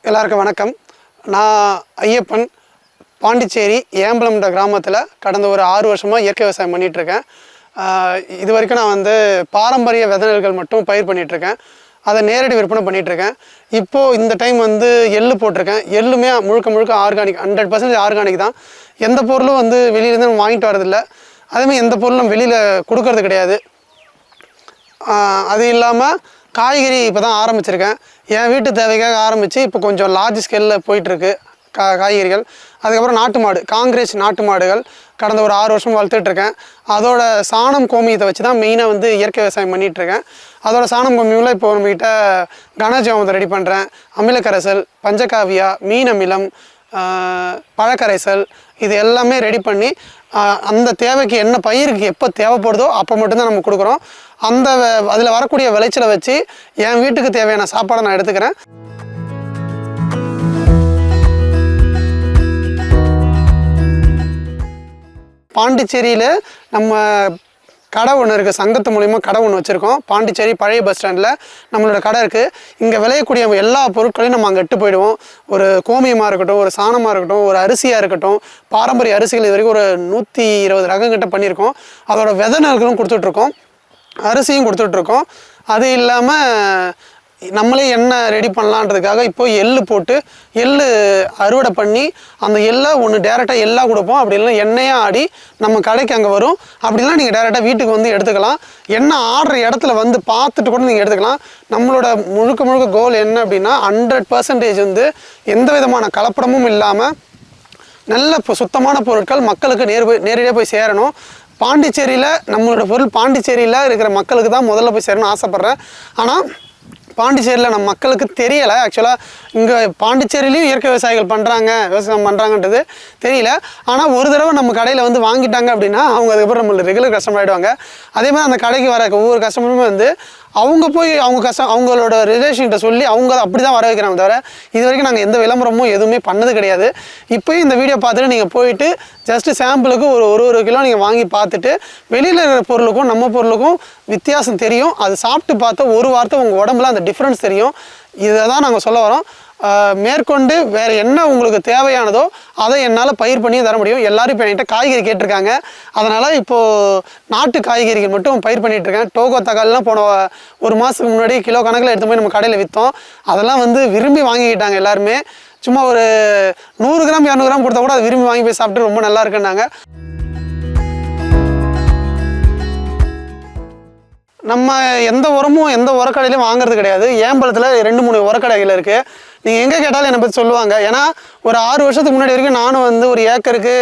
எல்லாருக்கும் வணக்கம். நான் ஐயப்பன், பாண்டிச்சேரி ஏம்பலம்ன்ற கிராமத்தில் கடந்த ஒரு 6 வருஷமாக இயற்கை விவசாயம் பண்ணிகிட்ருக்கேன். இது வரைக்கும் நான் பாரம்பரிய விதைகள் மட்டும் பயிர் பண்ணிகிட்ருக்கேன். அதை நேரடி விற்பனை பண்ணிகிட்ருக்கேன். இப்போது இந்த டைம் எள்ளு போட்டிருக்கேன். எள்ளுமே முழுக்க ஆர்கானிக், 100% ஆர்கானிக் தான். எந்த பொருளும் வெளியிலேருந்து நம்ம வாங்கிட்டு வரதில்லை. அதேமாதிரி எந்த பொருளும் வெளியில் கொடுக்கறது கிடையாது. அது இல்லாமல் காய்கறி இப்போ தான் ஆரம்பிச்சிருக்கேன். என் வீட்டு தேவைக்காக ஆரம்பித்து இப்போ கொஞ்சம் லார்ஜ் ஸ்கேலில் போயிட்டுருக்கு காய்கறிகள். அதுக்கப்புறம் நாட்டு மாடு, காங்கிரேஜ் நாட்டு மாடுகள் கடந்த ஒரு 6 வருஷம் வளர்த்துட்ருக்கேன். அதோட சாணம் கோமியத்தை வச்சு தான் மெயினாக இயற்கை விவசாயம் பண்ணிகிட்ருக்கேன். அதோட சாணம் கோமியமில் இப்போ நம்மகிட்ட கனஜீவாமிர்தம் ரெடி பண்ணுறேன். அமிலக்கரைசல், பஞ்சகாவியா, மீன் அமிலம், பழக்கரைசல், இது எல்லாமே ரெடி பண்ணி அந்த தேவைக்கு என்ன பயிருக்கு எப்போ தேவைப்படுதோ அப்போ மட்டும்தான் நம்ம கொடுக்குறோம். அதில் வரக்கூடிய விளைச்சலை வச்சு என் வீட்டுக்கு தேவையான சாப்பாடை நான் எடுத்துக்கிறேன். பாண்டிச்சேரியில் நம்ம கடை ஒன்று இருக்குது. சங்கத்து மூலிமா கடை ஒன்று வச்சுருக்கோம். பாண்டிச்சேரி பழைய பஸ் ஸ்டாண்டில் நம்மளோட கடை இருக்குது. இங்கே விளையக்கூடிய எல்லா பொருட்களையும் நம்ம அங்கே எட்டு போயிடுவோம். ஒரு கோமியமாக இருக்கட்டும், ஒரு சாணமாக இருக்கட்டும், ஒரு அரிசியாக இருக்கட்டும், பாரம்பரிய அரிசிகள் இது வரைக்கும் ஒரு 120 ரகம் கிட்ட பண்ணியிருக்கோம். அதோட விதை நெல்களும் கொடுத்துட்ருக்கோம், அரிசியும் கொடுத்துட்ருக்கோம். அது இல்லாமல் நம்மளே எண்ணெய் ரெடி பண்ணலான்றதுக்காக இப்போது எள்ளு போட்டு எள்ளு அறுவடை பண்ணி அந்த எள்ளை ஒன்று டேரெக்டாக எள்ளாக கொடுப்போம். அப்படி இல்லைனா எண்ணெயாக ஆடி நம்ம கடைக்கு அங்கே வரும். அப்படிலாம் நீங்கள் டேரெக்டாக வீட்டுக்கு எடுத்துக்கலாம். எண்ணெய் ஆடுற இடத்துல பார்த்துட்டு கூட நீங்கள் எடுத்துக்கலாம். நம்மளோட முழுக்க கோல் என்ன அப்படின்னா 100% எந்த விதமான கலப்படமும் இல்லாமல் நல்ல சுத்தமான பொருட்கள் மக்களுக்கு நேரடியாக போய் சேரணும். பாண்டிச்சேரியில் நம்மளோட பொருள் பாண்டிச்சேரியில் இருக்கிற மக்களுக்கு தான் முதல்ல போய் சேரணும்னு ஆசைப்பட்றேன். ஆனால் பாண்டிச்சேரியில் நம்ம மக்களுக்கு தெரியலை. ஆக்சுவலாக இங்கே பாண்டிச்சேரியிலையும் இயற்கை விவசாயிகள் விவசாயம் பண்ணுறாங்கன்றது தெரியல. ஆனால் ஒரு தடவை நம்ம கடையில் வாங்கிட்டாங்க அப்படின்னா அவங்க அதுக்கப்புறம் நம்மளுக்கு ரெகுலர் கஸ்டமர் ஆகிடுவாங்க. அதே மாதிரி அந்த கடைக்கு வர ஒவ்வொரு கஸ்டமருமே அவங்க போய் அவங்களோட ரிலேஷன்கிட்ட சொல்லி அவங்க அப்படி தான் வர வைக்கிறாங்க. தவிர இது வரைக்கும் நாங்கள் எந்த விளம்பரமும் எதுவுமே பண்ணது கிடையாது. இப்போயும் இந்த வீடியோ பார்த்துட்டு நீங்கள் போயிட்டு ஜஸ்ட்டு சாம்பிளுக்கு ஒரு கிலோ நீங்கள் வாங்கி பார்த்துட்டு வெளியில் இருக்கிற பொருளுக்கும் நம்ம பொருளுக்கும் வித்தியாசம் தெரியும். அது சாப்பிட்டு பார்த்தா ஒரு வாரத்தை உங்கள் உடம்புல அந்த டிஃப்ரென்ஸ் தெரியும். இதை தான் நாங்கள் சொல்ல வரோம். மேற்கொண்டு வேறு என்ன உங்களுக்கு தேவையானதோ அதை என்னால் பயிர் பண்ணி தர முடியும். எல்லோரும் இப்போ என்கிட்ட காய்கறி கேட்டிருக்காங்க. அதனால் இப்போது நாட்டு காய்கறிகள் மட்டும் பயிர் பண்ணிகிட்ருக்கேன். டோகோ தக்காளிலாம் போன ஒரு மாதத்துக்கு முன்னாடி கிலோ கணக்கில் எடுத்து போய் நம்ம கடையில் விற்றோம். அதெல்லாம் விரும்பி வாங்கிக்கிட்டாங்க எல்லாருமே. சும்மா ஒரு 100 கிராம் 200 கிராம் கொடுத்தா கூட அதை விரும்பி வாங்கி போய் சாப்பிட்டு ரொம்ப நல்லா இருக்குன்னாங்க. நம்ம எந்த உரமும் எந்த உரக்கடையிலையும் வாங்குறது கிடையாது. ஏம்பலத்தில் 2-3 உரக்கடைகள் இருக்குது. நீங்கள் எங்கே கேட்டாலும் என்னை பற்றி சொல்லுவாங்க. ஏன்னா ஒரு 6 வருஷத்துக்கு முன்னாடி வரைக்கும் நானும் ஒரு ஏக்கருக்கு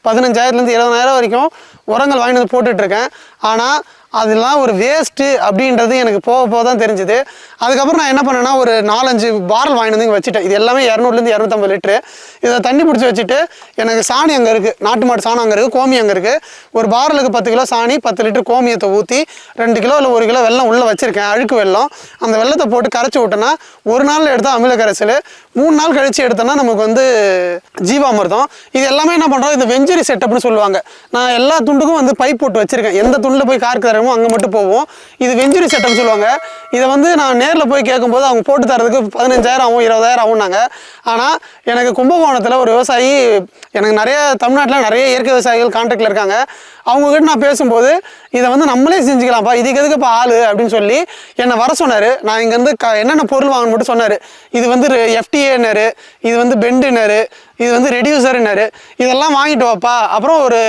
15,000 20,000 வரைக்கும் உரங்கள் வாங்கிட்டு போட்டுட்ருக்கேன். ஆனால் அதெல்லாம் ஒரு வேஸ்ட்டு அப்படின்றது எனக்கு போக தான் தெரிஞ்சுது. அதுக்கப்புறம் நான் என்ன பண்ணேன்னா ஒரு 4-5 பாரல் வாங்கிட்டு இங்கே வச்சுட்டேன். இது எல்லாமே 200-250 லிட்டரு. இதை தண்ணி பிடிச்சி வச்சுட்டு எனக்கு சாணி அங்கே இருக்குது, நாட்டு மாட்டு சாணம் அங்கே இருக்குது, கோமி அங்கே இருக்குது. ஒரு பாரலுக்கு 10 கிலோ சாணி, 10 லிட்டர் கோமியத்தை ஊற்றி 2 கிலோ இல்லை 1 கிலோ வெல்லம் உள்ளே வச்சுருக்கேன். அழுக்கு வெல்லம். அந்த வெள்ளத்தை போட்டு கரைச்சி விட்டோன்னா ஒரு நாளில் எடுத்தால் அமிலக்கரைசல், 3 நாள் கழித்து எடுத்தோன்னா நமக்கு ஜீவாமிர்தம். இது எல்லாமே என்ன பண்ணுறோம், இது வெஞ்சரி செட்டப்னு சொல்லுவாங்க. நான் எல்லா துண்டுக்கும் பைப் போட்டு வச்சுருக்கேன். எந்த துண்டில் போய் கார்க்கு அங்கே மட்டும் போவோம். இது வெஞ்சுரி செட்டப் சொல்லுவாங்க. இதை நான் நேரில் போய் கேட்கும்போது அவங்க போட்டு தரதுக்கு 15,000 ஆகும் 20,000 ஆகும்னாங்க. ஆனால் எனக்கு கும்பகோணத்தில் ஒரு விவசாயி, எனக்கு தமிழ்நாட்டில் நிறைய இயற்கை விவசாயிகள் கான்டாக்டில் இருக்காங்க. அவங்ககிட்ட நான் பேசும்போது இதை நம்மளே செஞ்சுக்கலாம்ப்பா, இதுக்கு எதுக்குப்பா ஆள் அப்படின்னு சொல்லி என்னை வர சொன்னார். நான் இங்கேருந்து என்னென்ன பொருள் வாங்கணும் மட்டும் சொன்னார். இது FTA-னாரு, இது பெண்டுனாரு, இது ரெடியூசர்னாரு. இதெல்லாம் வாங்கிட்டு வாப்பா. அப்புறம் ஒரு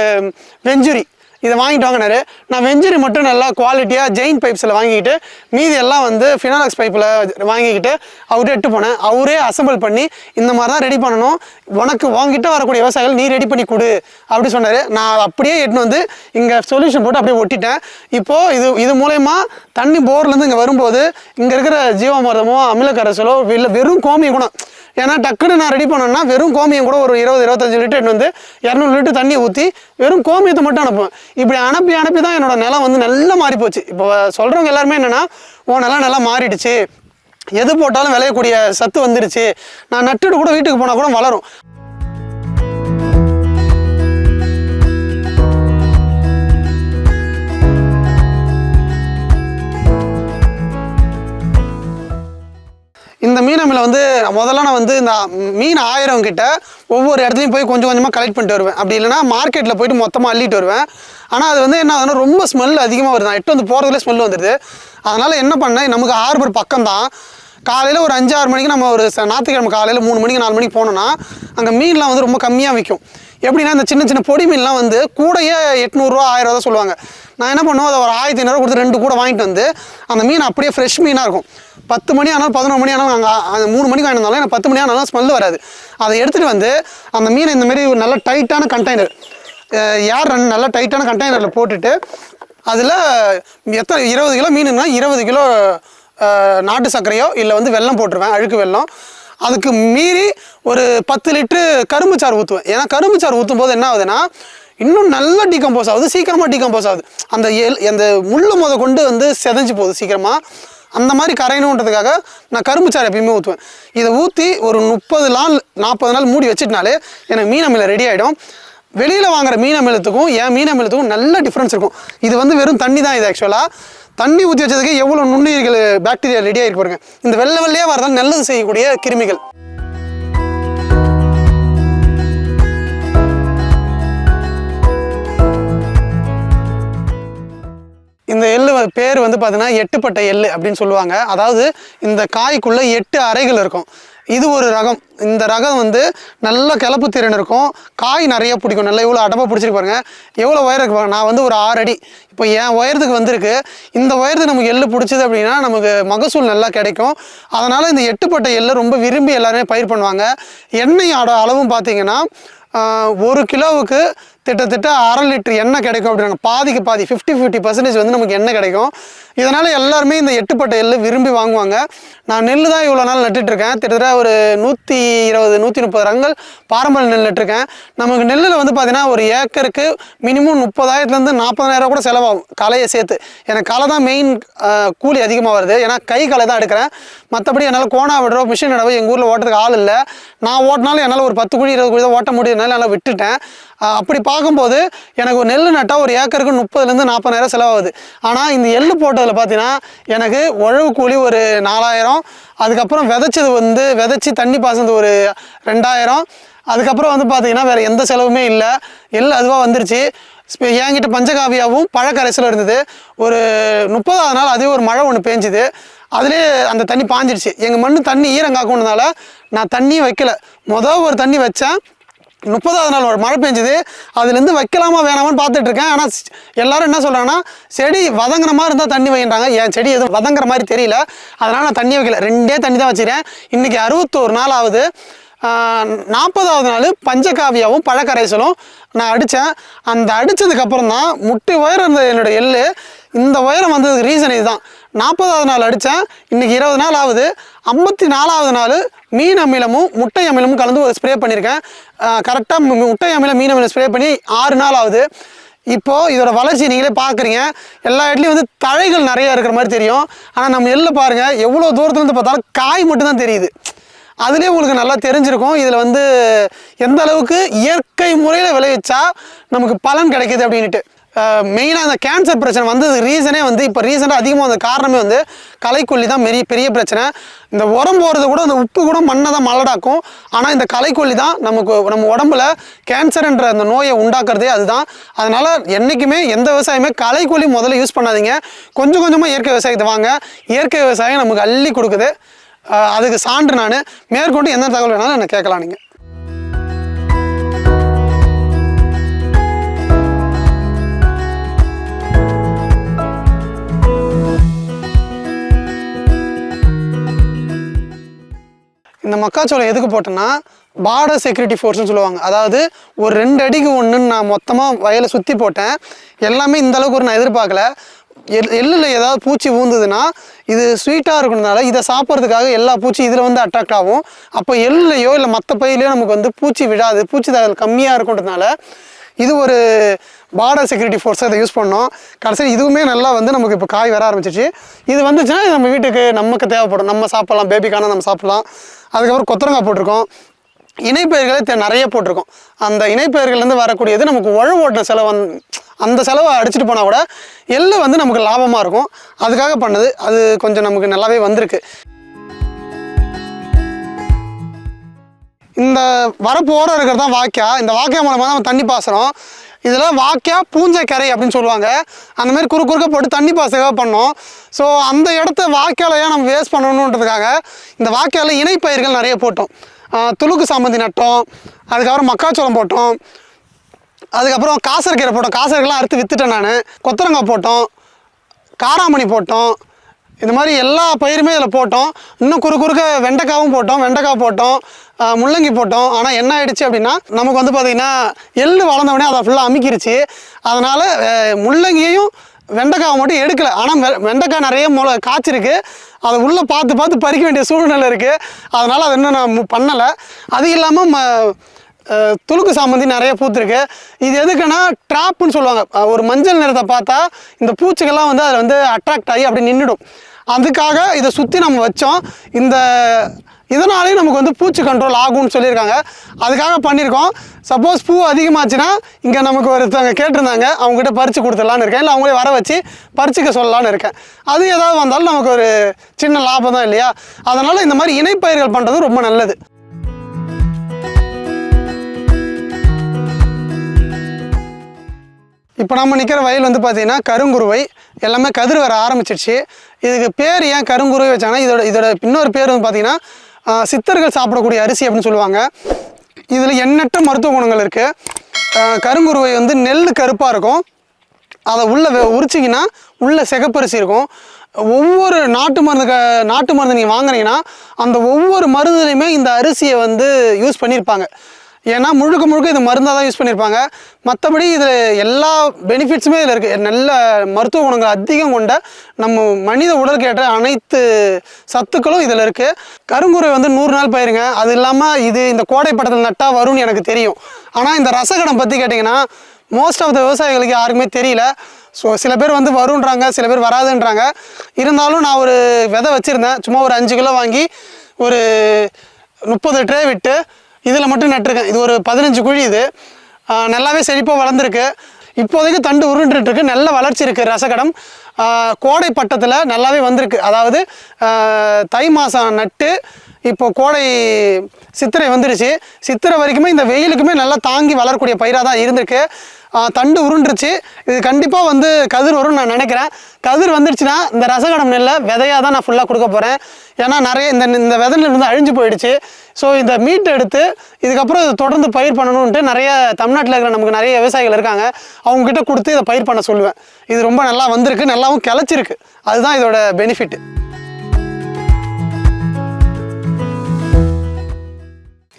வெஞ்சுரி இதை வாங்கிட்டு வாங்கினாரு. நான் வெஞ்சுரி மட்டும் நல்லா குவாலிட்டியாக ஜெயின் பைப்ஸில் வாங்கிக்கிட்டு மீதி எல்லாம் ஃபினாலக்ஸ் பைப்பில் வாங்கிக்கிட்டு அவர்கிட்ட எட்டு போனேன். அவரே அசம்பிள் பண்ணி இந்த மாதிரி தான் ரெடி பண்ணணும், உனக்கு வாங்கிட்டு வரக்கூடிய விவசாயிகள் நீ ரெடி பண்ணி கொடு அப்படி சொன்னார். நான் அப்படியே எட்டுன்னு இங்கே சொல்யூஷன் போட்டு அப்படியே ஒட்டிட்டேன். இப்போது இது மூலயமா தண்ணி போர்லேருந்து இங்கே வரும்போது இங்கே இருக்கிற ஜீவாமிர்தமோ அமிலக்கரைசலோ இல்லை வெறும் கோமியம் கூட, ஏன்னா டக்குன்னு நான் ரெடி பண்ணேன்னா வெறும் கோமியம் கூட ஒரு 20-25 லிட்டர் 200 லிட்டர் தண்ணி ஊற்றி வெறும் கோமியத்தை மட்டும் அனுப்புவேன். இப்படி அனுப்பி தான் என்னோட நிலம் நல்லா மாறி போச்சு. இப்போ சொல்கிறவங்க எல்லாருமே என்னென்னா, உன் நிலம் நல்லா மாறிடுச்சு, எது போட்டாலும் விளையக்கூடிய சத்து வந்துடுச்சு, நான் நட்டுட்டு கூட வீட்டுக்கு போனால் கூட வளரும். இந்த இந்த மீன் அமிலம் வந்து முதல்ல நான் வந்து இந்த மீன் 1000 கிட்ட ஒவ்வொரு இடத்துலையும் போய் கொஞ்சம் கொஞ்சமாக கலெக்ட் பண்ணிட்டு வருவேன். அப்படி இல்லைனா மார்க்கெட்டில் போயிட்டு மொத்தமாக அள்ளிட்டு வருவேன். ஆனால் அது வந்து என்ன ஆகுதுன்னா ரொம்ப ஸ்மெல் அதிகமாக வருது. எட்டு வந்து போகிறதுல ஸ்மெல் வந்துடுது. அதனால் என்ன பண்ணேன், நமக்கு ஹார்பர் பக்கம் தான். காலையில் ஒரு 5-6 மணிக்கு நம்ம ஒரு ஞாயிற்றுக்கிழமை காலையில் 3 மணிக்கு 4 மணிக்கு போனோன்னா அங்கே மீன்லாம் வந்து ரொம்ப கம்மியாக விற்கும். எப்படின்னா இந்த சின்ன சின்ன பொடி மீன்லாம் வந்து கூடையே 800 1000 தான் சொல்லுவாங்க. நான் என்ன பண்ணுவோம், அதை ஒரு 1500 கொடுத்து 2 கூட வாங்கிட்டு வந்து அந்த மீன் அப்படியே ஃப்ரெஷ் மீனாக இருக்கும். 10 மணி ஆனாலும் 11 மணி ஆனாலும் நாங்கள் 3 மணிக்கு வாங்கினாலும் எனக்கு 10 மணி ஆனாலும் ஸ்மெல் வராது. அதை எடுத்துகிட்டு வந்து அந்த மீனை இந்தமாரி ஒரு நல்ல டைட்டான கண்டெய்னர் நல்ல டைட்டான கண்டெய்னரில் போட்டுட்டு அதில் எத்தனை 20 கிலோ மீனுன்னா 20 கிலோ நாட்டு சர்க்கரையோ இல்லை வந்து வெல்லம் போட்டுருவேன், அழுக்கு வெல்லம். அதுக்கு மீறி ஒரு 10 லிட்டரு கரும்பு சாறு ஊற்றுவேன். ஏன்னா கரும்பு சாறு ஊற்றும் போது என்ன ஆகுதுன்னா இன்னும் நல்லா டீகம்போஸ் ஆகுது, சீக்கிரமாக டீகம்போஸ் ஆகுது. அந்த முள்ளு முத கொண்டு வந்து செதஞ்சு போகுது சீக்கிரமாக. அந்த மாதிரி கரையணுன்றதுக்காக நான் கரும்பு சாறு எப்பயுமே ஊற்றுவேன். இதை ஊற்றி ஒரு 30 நாள் 40 நாள் மூடி வச்சிட்டனாலே எனக்கு மீன் அமிலம் ரெடி ஆகிடும். வெளியில் வாங்குற மீன் அமிலத்துக்கும் என் மீன் அமிலத்துக்கும் நல்ல டிஃப்ரென்ஸ் இருக்கும். இது வந்து வெறும் தண்ணி தான். இது ஆக்சுவலாக தண்ணி ஊற்றி வச்சதுக்கு எவ்வளோ நுண்ணுயிர்கள் பாக்டீரியா ரெடி ஆகிருக்கு பாருங்க. இந்த வெள்ளை வெள்ளையாக வரதான் நல்லது செய்யக்கூடிய கிருமிகள். இந்த எள்ளு பேர் வந்து பார்த்தீங்கன்னா 8பட்டை எள்ளு அப்படின்னு சொல்லுவாங்க. அதாவது இந்த காய்க்குள்ளே 8 அறைகள் இருக்கும். இது ஒரு ரகம். இந்த ரகம் வந்து நல்ல கிளப்பு திறன் இருக்கும், காய் நிறைய பிடிக்கும். நல்லா இவ்வளோ அடப்பாக பிடிச்சிருக்கு பாருங்க, எவ்வளோ உயரம் இருக்கு பாருங்க. நான் வந்து ஒரு 6 அடி இப்போ என் உயரத்துக்கு வந்திருக்கு. இந்த உயரத்துக்கு நமக்கு எள்ளு பிடிச்சது அப்படின்னா நமக்கு மகசூல் நல்லா கிடைக்கும். அதனால் இந்த 8பட்டை எள்ளு ரொம்ப விரும்பி எல்லாருமே பயிர் பண்ணுவாங்க. எண்ணெயோட அளவும் பார்த்தீங்கன்னா 1 கிலோவுக்கு கிட்டத்தட்ட 1/2 லிட்டர் எண்ணெய் கிடைக்கும் அப்படின்னாங்க. பாதிக்கு பாதி 50% வந்து நமக்கு எண்ணெய் கிடைக்கும். இதனால் எல்லாருமே இந்த 8பட்டை எள்ளு விரும்பி வாங்குவாங்க. நான் நெல் தான் இவ்வளோ நாள் நட்டுட்ருக்கேன். கிட்டத்தட்ட ஒரு 120-130 ரகங்கள் பாரம்பரிய நெல் நட்டுருக்கேன். நமக்கு நெல்லில் வந்து பார்த்தீங்கன்னா ஒரு ஏக்கருக்கு மினிமம் 30,000 40,000 கூட செலவாகும் களையை சேர்த்து. எனக்கு களை தான் மெயின் கூலி அதிகமாக வருது. ஏன்னா கை களை தான் எடுக்கிறேன். மற்றபடி என்னால் கோணா விடுறோம் மிஷின் நடவை எங்கள் ஊரில் ஓட்டுறதுக்கு ஆள் இல்லை. நான் ஓட்டினாலும் என்னால் ஒரு 10 குழி 20 குழி தான் ஓட்ட முடியுதுனால என்னால் விட்டுட்டேன். அப்படி பார்க்கும்போது எனக்கு ஒரு நெல் நட்டால் ஒரு ஏக்கருக்கு 30,000-40,000 செலவாகுது. ஆனால் இந்த எள்ளு போட்டதில் பார்த்தீங்கன்னா எனக்கு உழவு கூலி ஒரு 4,000, அதுக்கப்புறம் விதைச்சி தண்ணி பாசனது ஒரு 2,000, அதுக்கப்புறம் வந்து பார்த்தீங்கன்னா வேறு எந்த செலவுமே இல்லை. எள்ளு அதுவாக வந்துருச்சு. என்கிட்ட பஞ்சகாவியாவும் பழக்கரைசலும் இருந்தது. ஒரு 30ஆவது நாள் அதே ஒரு மழை ஒன்று பேஞ்சுது. அதிலே அந்த தண்ணி பாஞ்சிடுச்சு. எங்கள் மண் தண்ணி ஈரங்காக்கணுனால நான் தண்ணி வைக்கல. ஒரு தண்ணி வச்சேன். 30ஆவது நாள் ஒரு மழை பெஞ்சுது. அதுலேருந்து வைக்கலாமா வேணாமான்னு பார்த்துட்ருக்கேன். ஆனால் எல்லோரும் என்ன சொல்கிறாங்கன்னா செடி வதங்குற மாதிரி இருந்தால் தண்ணி வைன்றாங்க. என் செடி எதுவும் வதங்குற மாதிரி தெரியல, அதனால் நான் தண்ணி வைக்கல. 2 தண்ணி தான் வச்சுக்கிறேன். இன்றைக்கி 61 நாள் ஆகுது. 40ஆவது நாள் பஞ்சகாவியாவும் பழக்கரைசலும் நான் அடித்தேன். அந்த அடித்ததுக்கப்புறம் தான் முட்டை உயரம் இருந்த என்னோடய எள்ளு இந்த உயரம் வந்ததுக்கு ரீசன் இதுதான். 40ஆவது நாள் அடித்தேன். இன்றைக்கி 20 நாள் ஆகுது. 54ஆவது நாள் மீன் அமிலமும் முட்டை அமிலமும் கலந்து ஒரு ஸ்ப்ரே பண்ணியிருக்கேன். கரெக்டாக முட்டை அமிலம் மீன் அமிலம் ஸ்ப்ரே பண்ணி 6 நாள் ஆகுது. இப்போது இதோட வளர்ச்சி நீங்களே பார்க்குறீங்க. எல்லா இடத்துலையும் வந்து தழைகள் நிறையா இருக்கிற மாதிரி தெரியும். ஆனால் நம்ம எள்ளு பாருங்கள், எவ்வளோ தூரத்துலேருந்து பார்த்தாலும் காய் மட்டும்தான் தெரியுது. அதுலேயே உங்களுக்கு நல்லா தெரிஞ்சிருக்கும் இதில் வந்து எந்த அளவுக்கு இயற்கை முறையில் விளைவிச்சா நமக்கு பலன் கிடைக்கிது அப்படின்ட்டு. மெயினாக அந்த கேன்சர் பிரச்சனை வந்தது ரீசனே வந்து இப்போ ரீசெண்டாக அதிகமாக வந்த காரணமே வந்து களைக்கொல்லி தான் பெரிய பிரச்சனை. இந்த உரம் போகிறது கூட அந்த உப்பு கூட மண்ணை தான் மலடாக்கும். ஆனால் இந்த களைக்கொல்லி தான் நம்ம உடம்புல கேன்சர்ன்ற அந்த நோயை உண்டாக்குறதே அதுதான். அதனால் என்றைக்குமே எந்த விவசாயமே களைக்கொல்லி முதல்ல யூஸ் பண்ணாதீங்க. கொஞ்சம் கொஞ்சமாக இயற்கை விவசாயத்தை வாங்க. இயற்கை விவசாயம் நமக்கு அள்ளி கொடுக்குது. அதுக்கு சான்று நான் மேற்கொண்டு எந்த தகவல் வேணாலும் என்ன கேட்கலாம். நீங்கள் இந்த மக்காச்சோளம் எதுக்கு போட்டேன்னா பார்டர் செக்யூரிட்டி ஃபோர்ஸ்னு சொல்லுவாங்க. அதாவது ஒரு 2 அடிக்கு 1ன்னு நான் மொத்தமாக வயலை சுற்றி போட்டேன். எல்லாமே இந்த அளவுக்கு ஒரு நான் எதிர்பார்க்கல. எள்ளில் ஏதாவது பூச்சி ஊந்துதுன்னா இது ஸ்வீட்டாக இருக்கிறதுனால இதை சாப்பிட்றதுக்காக எல்லா பூச்சி இதில் வந்து அட்ராக்ட் ஆகும். அப்போ எள்ளையோ இல்லை மற்ற பயிலையோ நமக்கு வந்து பூச்சி விடாது, பூச்சி தாக்கல் கம்மியாக இருக்குன்றதுனால இது ஒரு பார்டர் செக்யூரிட்டி ஃபோர்ஸை இதை யூஸ் பண்ணோம். கடைசியில் இதுவுமே நல்லா வந்து நமக்கு இப்போ காய் வர ஆரம்பிச்சிச்சு. இது வந்துச்சுன்னா நம்ம வீட்டுக்கு நமக்கு தேவைப்படும், நம்ம சாப்பிட்லாம், பேபிக்கான நம்ம சாப்பிட்லாம். அதுக்கப்புறம் கொத்தரங்காய் போட்டிருக்கோம். இணைப்பயிர்களை நிறைய போட்டிருக்கோம். அந்த இணைப்பயிர்கள்லேருந்து வரக்கூடியது நமக்கு உழவு ஓட்டின செலவு, அந்த செலவை அடிச்சுட்டு போனால் கூட எள்ளு வந்து நமக்கு லாபமாக இருக்கும். அதுக்காக பண்ணது. அது கொஞ்சம் நமக்கு நல்லாவே வந்திருக்கு. இந்த வரப்பு ஓரம் இருக்கிறது தான் வாய்க்கா. இந்த வாய்க்கா மூலமாக தான் நம்ம தண்ணி பாசுறோம். இதில் வாய்க்கா பூஞ்சைக்கரை அப்படின்னு சொல்லுவாங்க. அந்த மாதிரி குறுக்க போட்டு தண்ணி பாசக்காக பண்ணோம். ஸோ அந்த இடத்த வாய்க்காலையா நம்ம வேஸ்ட் பண்ணணுன்றதுக்காக இந்த வாய்க்காலில் இணைப்பயிர்கள் நிறைய போட்டோம். துளுக்கு சாமந்தி நட்டோம், அதுக்கப்புறம் மக்காச்சோளம் போட்டோம், அதுக்கப்புறம் காசரக்கீரை போட்டோம். காசரைக்கெல்லாம் அறுத்து விற்றுட்டேன் நான். கொத்தரங்காய் போட்டோம், காராமணி போட்டோம். இந்த மாதிரி எல்லா பயிருமே இதில் போட்டோம். இன்னும் குறுக்க வெண்டைக்காவும் போட்டோம், வெண்டைக்காய் போட்டோம், முள்ளங்கி போட்டோம். ஆனால் என்ன ஆயிடுச்சு அப்படின்னா நமக்கு வந்து பார்த்திங்கன்னா எள்ளு வளர்ந்தவொடனே அதை ஃபுல்லாக அமுக்கிருச்சு. அதனால் முள்ளங்கியையும் வெண்டைக்காவை மட்டும் எடுக்கலை. ஆனால் வெண்டைக்காய் நிறைய காய்ச்சிருக்கு. அதை உள்ளே பார்த்து பறிக்க வேண்டிய சூழ்நிலை இருக்குது. அதனால் அதை இன்னும் நான் பண்ணலை. அது இல்லாமல் துளுக்கு சாமந்தி நிறைய பூத்துருக்கு. இது எதுக்குன்னா ட்ராப்புன்னு சொல்லுவாங்க. ஒரு மஞ்சள் நிறத்தை பார்த்தா இந்த பூச்சிகள்லாம் வந்து அதில் வந்து அட்ராக்ட் ஆகி அப்படி நின்றுடும். அதுக்காக இதை சுற்றி நம்ம வச்சோம். இதனாலேயும் நமக்கு வந்து பூச்சி கண்ட்ரோல் ஆகும்னு சொல்லியிருக்காங்க. அதுக்காக பண்ணியிருக்கோம். சப்போஸ் பூ அதிகமாச்சுன்னா இங்கே நமக்கு ஒருத்தவங்க கேட்டிருந்தாங்க, அவங்ககிட்ட பறித்து கொடுத்துடலான்னு இருக்கேன். இல்லை அவங்களே வர வச்சு பறிச்சுக்க சொல்லலான்னு இருக்கேன். அது ஏதாவது வந்தாலும் நமக்கு ஒரு சின்ன லாபம் தான் இல்லையா? அதனால் இந்த மாதிரி இணைப்பயிர்கள் பண்ணுறது ரொம்ப நல்லது. இப்போ நம்ம நிற்கிற வயல் வந்து பார்த்திங்கன்னா கருங்குருவை. எல்லாமே கதிர் வர ஆரம்பிச்சிடுச்சு. இதுக்கு பேர் ஏன் கருங்குருவை வச்சாங்கன்னா இதோட இன்னொரு பேர் வந்து பார்த்திங்கன்னா சித்தர்கள் சாப்பிடக்கூடிய அரிசி அப்படின்னு சொல்லுவாங்க. இதில் எண்ணற்ற மருத்துவ குணங்கள் இருக்குது. கருங்குருவை வந்து நெல் கருப்பாக இருக்கும். அதை உள்ளே உரிச்சிங்கன்னா உள்ளே சிகப்பரிசி இருக்கும். ஒவ்வொரு நாட்டு மருந்து நீங்கள் வாங்குனீங்கன்னா அந்த ஒவ்வொரு மருந்துலையுமே இந்த அரிசியை வந்து யூஸ் பண்ணியிருப்பாங்க. ஏன்னா முழுக்க இது மருந்தாக தான் யூஸ் பண்ணியிருப்பாங்க. மற்றபடி இதில் எல்லா பெனிஃபிட்ஸுமே இதில் இருக்குது. நல்ல மருத்துவ குணங்கள் அதிகம் கொண்ட நம்ம மனித உடலுக்கு ஏற்ற அனைத்து சத்துக்களும் இதில் இருக்குது. கருங்குருவை வந்து 100 நாள் பயிருங்க. அது இல்லாமல் இந்த கோடை பட்டத்தில் நட்டால் வரும்னு எனக்கு தெரியும். ஆனால் இந்த ரசகடம் பற்றி கேட்டிங்கன்னா மோஸ்ட் ஆஃப் த விவசாயிகளுக்கு யாருக்குமே தெரியல. ஸோ சில பேர் வந்து வருன்றாங்க, சில பேர் வராதுன்றாங்க. இருந்தாலும் நான் ஒரு விதை வச்சுருந்தேன். சும்மா ஒரு 5 கிலோ வாங்கி ஒரு 30 ட்ரே விட்டு இதில் மட்டும் நட்டுருக்கேன். இது ஒரு 15 குழி. இது நல்லாவே செழிப்பாக வளர்ந்துருக்கு. இப்போதைக்கு தண்டு உருண்டுருக்கு. நல்ல வளர்ச்சி இருக்குது. ரசகடம் கோடை பட்டத்தில் நல்லாவே வந்திருக்கு. அதாவது தை மாதம் நட்டு இப்போ கோடை சித்திரை வந்துருச்சு. சித்திரை வரைக்குமே இந்த வெயிலுக்குமே நல்லா தாங்கி வளரக்கூடிய பயிராக தான் இருந்திருக்கு. தண்டு உருண்டுருச்சு. இது கண்டிப்பாக வந்து கதிர் வரும்னு நான் நினைக்கிறேன். கதிர் வந்துடுச்சுன்னா இந்த ரசகடம் நெல்லை விதையாக தான் நான் ஃபுல்லாக கொடுக்க போகிறேன். ஏன்னா நிறைய இந்த விதையில வந்து அழிஞ்சு போயிடுச்சு. ஸோ இந்த மீட்டை எடுத்து இதுக்கப்புறம் இதை தொடர்ந்து பயிர் பண்ணணுன்ட்டு நிறைய தமிழ்நாட்டில் இருக்கிற நமக்கு நிறைய விவசாயிகள் இருக்காங்க. அவங்ககிட்ட கொடுத்து இதை பயிர் பண்ண சொல்லுவேன். இது ரொம்ப நல்லா வந்திருக்கு, நல்லாவும் கிளச்சிருக்கு. அதுதான் இதோட பெனிஃபிட்.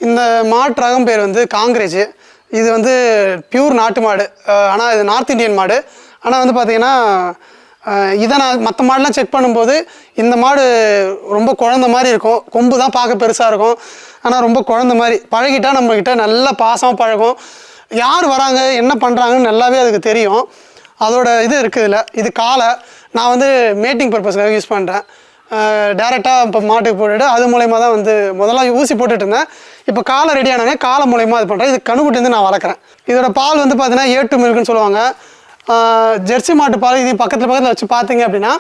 இந்த மாட்டு ரகம் பேர் வந்து காங்கிரேஜ். இது வந்து பியூர் நாட்டு மாடு. ஆனால் இது நார்த் இந்தியன் மாடு. ஆனால் வந்து பார்த்திங்கன்னா இதை நான் மற்ற மாடெலாம் செக் பண்ணும்போது இந்த மாடு ரொம்ப குழந்த மாதிரி இருக்கும். கொம்பு தான் பார்க்க பெருசாக இருக்கும். ஆனால் ரொம்ப குழந்த மாதிரி பழகிட்டால் நம்மக்கிட்ட நல்ல பாசமாக பழகும். யார் வராங்க என்ன பண்ணுறாங்கன்னு நல்லாவே அதுக்கு தெரியும். அதோட இது இருக்குது இதில். இது காலை நான் வந்து மேட்டிங் பர்பஸ்க்காக யூஸ் பண்ணுறேன். டேரெக்டாக இப்போ மாட்டுக்கு போட்டுட்டு அது மூலயமா தான் வந்து முதல்ல ஊசி போட்டுட்டு இருந்தேன். இப்போ காலை ரெடி ஆனாங்க, காலை மூலயமா இது பண்ணுறேன். இது கணுக்குட்டி வந்து நான் வளர்க்குறேன். இதோட பால் வந்து பார்த்தீங்கன்னா A2 மில்க்குன்னு சொல்லுவாங்க. ஜெர்சி மாட்டு பால் இது பக்கத்தில் வச்சு பார்த்தீங்க அப்படின்னா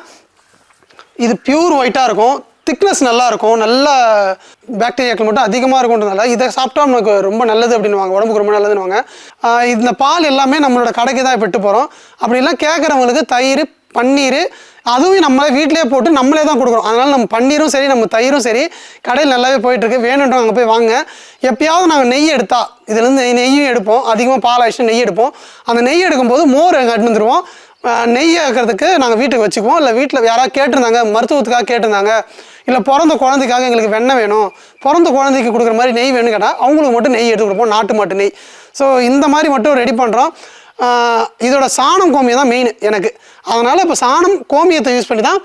இது பியூர் ஒயிட்டாக இருக்கும். திக்னஸ் நல்லாயிருக்கும். நல்ல பாக்டீரியாக்கள் மட்டும் அதிகமாக இருக்கும்ன்றதுனால இதை சாப்பிட்டா நமக்கு ரொம்ப நல்லது அப்படின்வாங்க, உடம்புக்கு ரொம்ப நல்லதுன்னுவாங்க. இந்த பால் எல்லாமே நம்மளோட கடைக்கு தான் விட்டு போகிறோம். அப்படிலாம் கேட்குறவங்களுக்கு தயிர், பன்னீர் அதுவும் நம்மளே வீட்டிலே போட்டு நம்மளே தான் கொடுக்குறோம். அதனால் நம்ம பன்னீரும் சரி நம்ம தயிரும் சரி கடையில் நல்லாவே போயிட்டுருக்கு. வேணுன்றவங்க அங்கே போய் வாங்க. எப்பயாவது நாங்கள் நெய் எடுத்தால் இதுலேருந்து நெய்யும் எடுப்போம். அதிகமாக பால் ஆயிடுச்சு நெய் எடுப்போம். அந்த நெய் எடுக்கும்போது மோர் கட்டு வந்துடுவோம். நெய் ஆக்கிறதுக்கு நாங்கள் வீட்டுக்கு வச்சுக்குவோம். இல்லை வீட்டில் யாராவது கேட்டிருந்தாங்க, மருத்துவத்துக்காக கேட்டிருந்தாங்க, இல்லை பிறந்த குழந்தைக்காக எங்களுக்கு வெண்ணெய் வேணும், பிறந்த குழந்தைக்கு கொடுக்குற மாதிரி நெய் வேணும்னு கேட்டால் அவங்களுக்கு மட்டும் நெய் எடுத்து கொடுப்போம், நாட்டு மாட்டு நெய். ஸோ இந்த மாதிரி மட்டும் ரெடி பண்ணுறோம். இதோட சாணம் கோமியம் தான் மெயின் எனக்கு. அதனால் இப்போ சாணம் கோமியத்தை யூஸ் பண்ணி தான்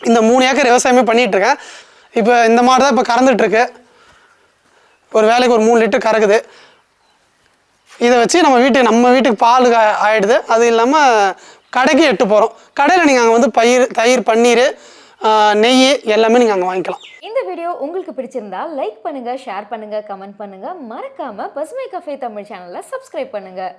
இந்த 3 ஏக்கர் விவசாயமே பண்ணிகிட்ருக்கேன். இப்போ இந்த மாதிரி தான் இப்போ கறந்துட்டுருக்கு. ஒரு வேலைக்கு ஒரு 3 லிட்டர் கறக்குது. இதை வச்சு நம்ம வீட்டுக்கு பால் ஆகிடுது. அது இல்லாமல் கடைக்கு எட்டு போகிறோம். கடையில் நீங்கள் அங்கே வந்து தயிர், பன்னீர், நெய் எல்லாமே நீங்கள் அங்கே வாங்கிக்கலாம். இந்த வீடியோ உங்களுக்கு பிடிச்சிருந்தா லைக் பண்ணுங்கள், ஷேர் பண்ணுங்கள், கமெண்ட் பண்ணுங்கள். மறக்காமல் பசுமை கஃபே தமிழ் சேனலை சப்ஸ்கிரைப் பண்ணுங்கள்.